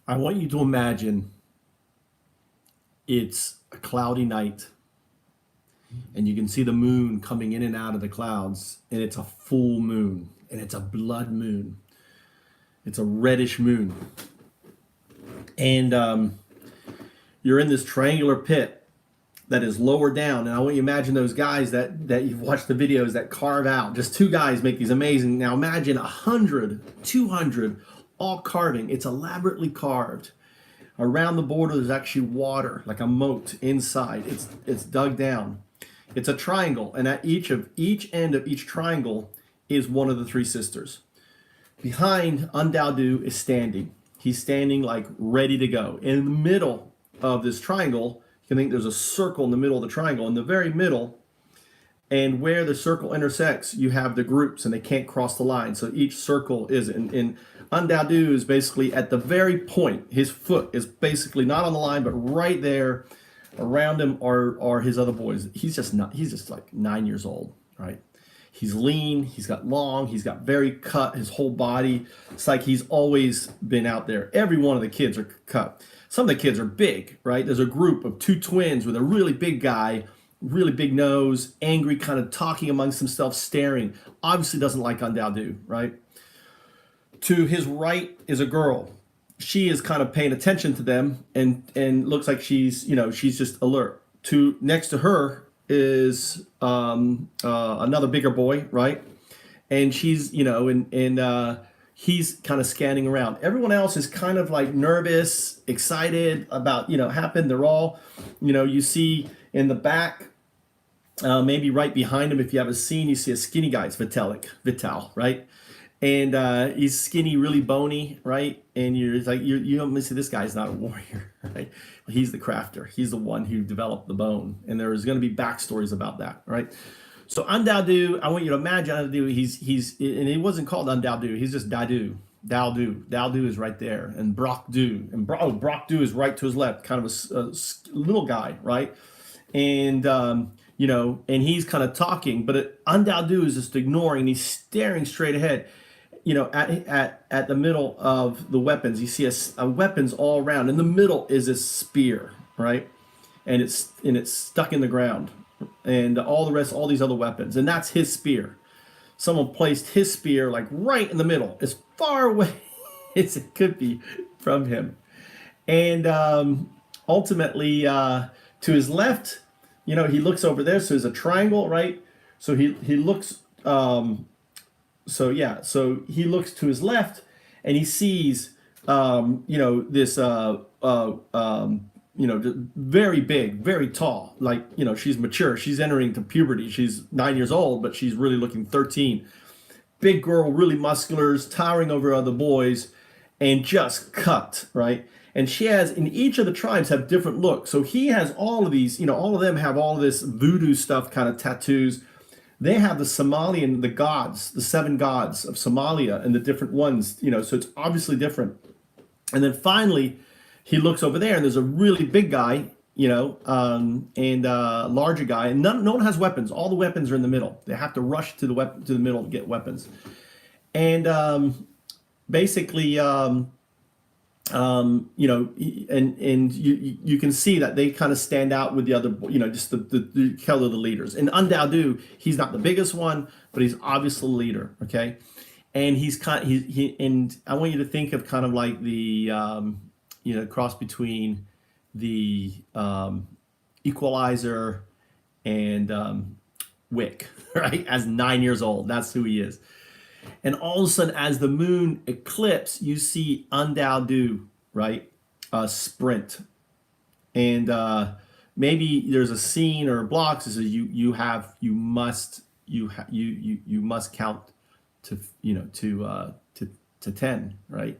I want you to imagine it's a cloudy night and you can see the moon coming in and out of the clouds, and it's a full moon, and it's a blood moon. It's a reddish moon. And you're in this triangular pit that is lower down. And I want you to imagine those guys that you've watched the videos that carve out. Just two guys make these amazing. Now imagine 100, 200, all carving. It's elaborately carved. Around the border, there's actually water, like a moat inside. It's dug down. It's a triangle, and at each end of each triangle is one of the three sisters. Behind UnDaoDu is standing. He's standing like ready to go. In the middle of this triangle, you can think there's a circle in the middle of the triangle. In the very middle, and where the circle intersects, you have the groups, and they can't cross the line. So each circle is in UnDaoDu is basically at the very point. His foot is basically not on the line, but right there. Around him are his other boys. He's just like 9 years old, right? He's lean, he's got very cut, his whole body. It's like he's always been out there. Every one of the kids are cut. Some of the kids are big, right? There's a group of two twins with a really big guy, really big nose, angry, kind of talking amongst himself, staring. Obviously doesn't like UnDaoDu, right? To his right is a girl. She is kind of paying attention to them and looks like she's just alert. Next to her is another bigger boy, right? And she's, he's kind of scanning around. Everyone else is kind of like nervous, excited about, happened. They're all, you see in the back, maybe right behind him, if you have a scene, you see a skinny guy. It's Vital, right? And he's skinny, really bony, right? And you're like, you don't see this guy's not a warrior, right? He's the crafter. He's the one who developed the bone. And there's going to be backstories about that, right? So UnDaoDu, I want you to imagine UnDaoDu, and he wasn't called UnDaoDu, he's just Daodu is right there. And Brokdu, and Brokdu is right to his left, kind of a little guy, right? And, and he's kind of talking, but UnDaoDu is just ignoring, he's staring straight ahead. At the middle of the weapons, you see a weapons all around. In the middle is a spear, right? And it's stuck in the ground. And all these other weapons. And that's his spear. Someone placed his spear like right in the middle, as far away as it could be from him. And ultimately, to his left, he looks over there. So there's a triangle, right? So he looks... So he looks to his left and he sees, this, very big, very tall, like, she's mature. She's entering to puberty. She's 9 years old, but she's really looking 13. Big girl, really muscular, towering over other boys and just cut, right? And she has, in each of the tribes have different looks. So he has all of these, all of them have all of this voodoo stuff, kind of tattoos. They have the Somalian, the gods, the 7 gods of Somalia and the different ones, so it's obviously different. And then finally, he looks over there and there's a really big guy, and a larger guy, and no one has weapons. All the weapons are in the middle. They have to rush to the middle to get weapons. And basically, and you can see that they kind of stand out with the other, just the color of the leaders. And UnDaoDu, he's not the biggest one, but he's obviously the leader, okay? And and I want you to think of kind of like the, cross between the Equalizer and Wick, right? As 9 years old, that's who he is. And all of a sudden, as the moon eclipses, you see UnDaoDu, right? Sprint. And maybe there's a scene or blocks that says you must count to 10, right?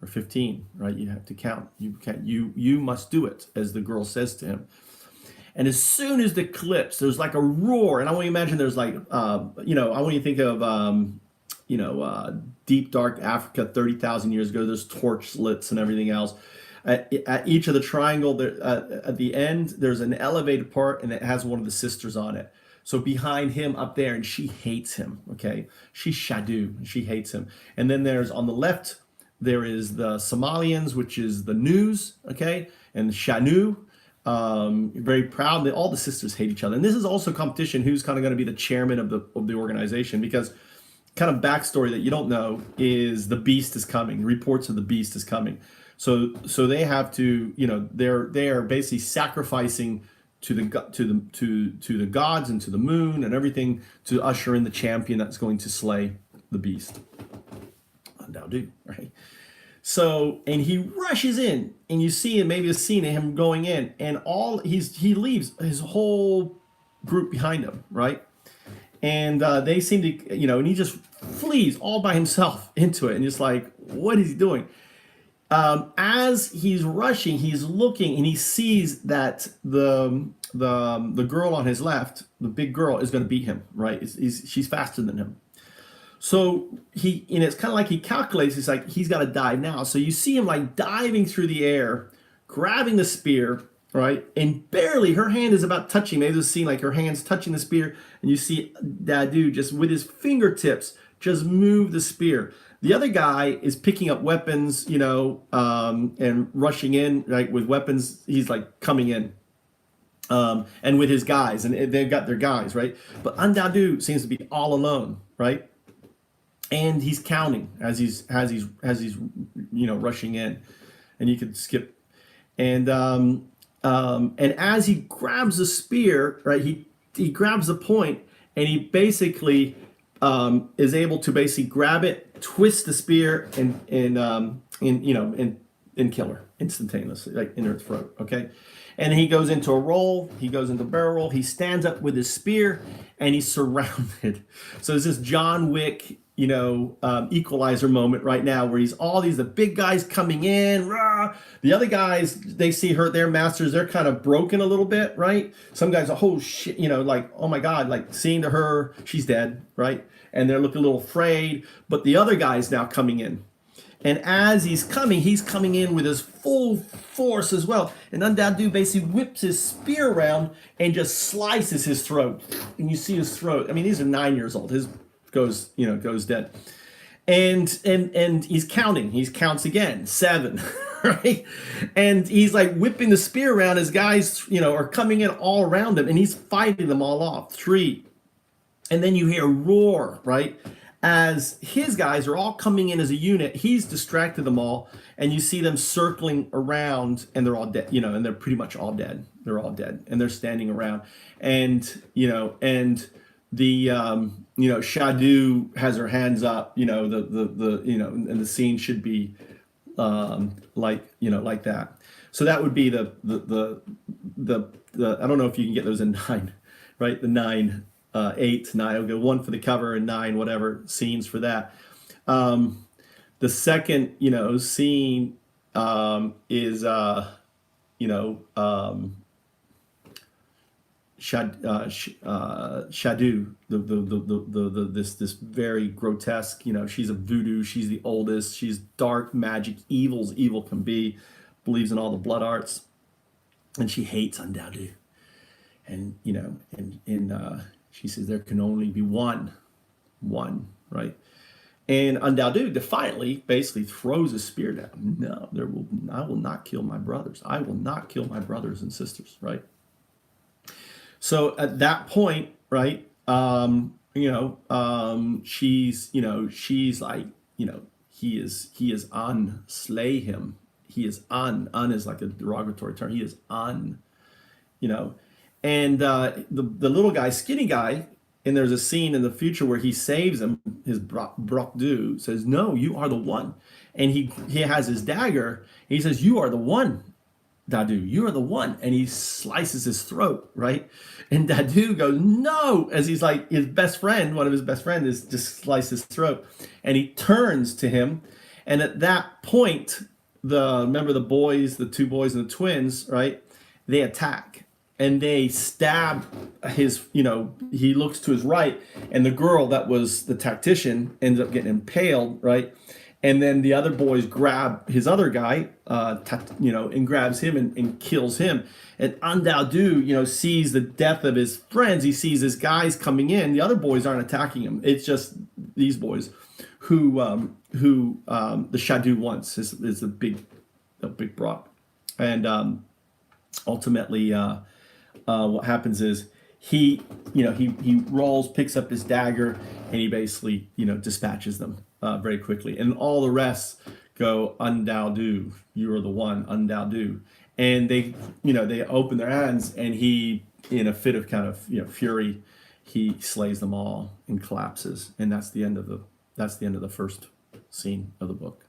Or 15, right? You have to count. You must do it, as the girl says to him. And as soon as the eclipse, there's like a roar. And I want you to imagine there's like, I want you to think of deep dark Africa 30,000 years ago. There's torch slits and everything else. At each of the triangle, at the end, there's an elevated part, and it has one of the sisters on it. So behind him up there, and she hates him, okay? She's Shadu, and she hates him. And then there's on the left, There is the Somalians, which is the news, okay, and Shanu. Very proud that all the sisters hate each other, and this is also competition. Who's kind of going to be the chairman of the organization? Because kind of backstory that you don't know is the beast is coming. Reports of the beast is coming. So they have to, they are basically sacrificing to the gods and to the moon and everything to usher in the champion that's going to slay the beast. UnDaoDu, right? So, and he rushes in, and you see maybe a scene of him going in, and he leaves his whole group behind him, right? And they seem to, and he just flees all by himself into it, and just like, what is he doing? As he's rushing, he's looking, and he sees that the girl on his left, the big girl, is going to beat him, right? She's faster than him. So it's kind of like he calculates, he's like, he's got to dive now. So you see him like diving through the air, grabbing the spear, right? And barely, her hand is about touching. Maybe there's a scene like her hand's touching the spear, and you see UnDaoDu just with his fingertips just move the spear. The other guy is picking up weapons, and rushing in, right, with weapons. He's like coming in, and with his guys, and they've got their guys, right? But UnDaoDu seems to be all alone, right? And he's counting as he's rushing in, and you could skip, and as he grabs the spear, right, he grabs the point, and he basically is able to basically grab it, twist the spear, and kill her instantaneously, like in her throat. Okay, and he goes into a roll. He goes into barrel roll. He stands up with his spear, and he's surrounded. So it's this John Wick, equalizer moment right now where the big guys coming in, rah. The other guys, they see their masters, they're kind of broken a little bit, right? Some guys are, oh shit, like, oh my God, like seeing to her, she's dead, right? And they're looking a little afraid, but the other guy's now coming in. And as he's coming in with his full force as well. And UnDaoDu basically whips his spear around and just slices his throat. And you see his throat. I mean, these are 9 years old. His goes dead. And he's counting. He counts again, 7, right? And he's like whipping the spear around. His guys, are coming in all around him, and he's fighting them all off. 3. And then you hear a roar, right? As his guys are all coming in as a unit, he's distracted them all, and you see them circling around, and they're all dead, and they're pretty much all dead. They're all dead, and they're standing around, and the Shadu has her hands up, and the scene should be like that. So that would be the I don't know if you can get those in 9, right? The 9. 8, 9, I'll go 1 for the cover and 9, whatever scenes for that. The second, scene is, Shadu, this very grotesque, she's a voodoo, she's the oldest, she's dark magic, evil can be, believes in all the blood arts, and she hates UnDaoDu. And, she says there can only be one, right? And UnDaoDu defiantly basically throws a spear down. No, I will not kill my brothers. I will not kill my brothers and sisters, right? So at that point, right, she's like, he is slay him. He is is like a derogatory term. He is and the little guy, skinny guy, and there's a scene in the future where he saves him. His Brokdu says, "No, you are the one," and he has his dagger. And he says, "You are the one, Dadu. You are the one," and he slices his throat, right? And Dadu goes, "No!" As he's like his best friend, one of his best friends, is just slice his throat, and he turns to him, and at that point, remember the boys, the 2 boys and the twins, right? They attack. And they stab his, he looks to his right, and the girl that was the tactician ends up getting impaled, right? And then the other boys grab his other guy, and grabs him and kills him. And UnDaoDu, sees the death of his friends. He sees his guys coming in. The other boys aren't attacking him. It's just these boys who who the Shadu wants is a big Brock, and ultimately what happens is he rolls, picks up his dagger, and he basically dispatches them very quickly, and all the rest go UnDaoDu, you are the one, UnDaoDu, and they open their hands, and he, in a fit of kind of fury, he slays them all and collapses, and that's the end of the first scene of the book.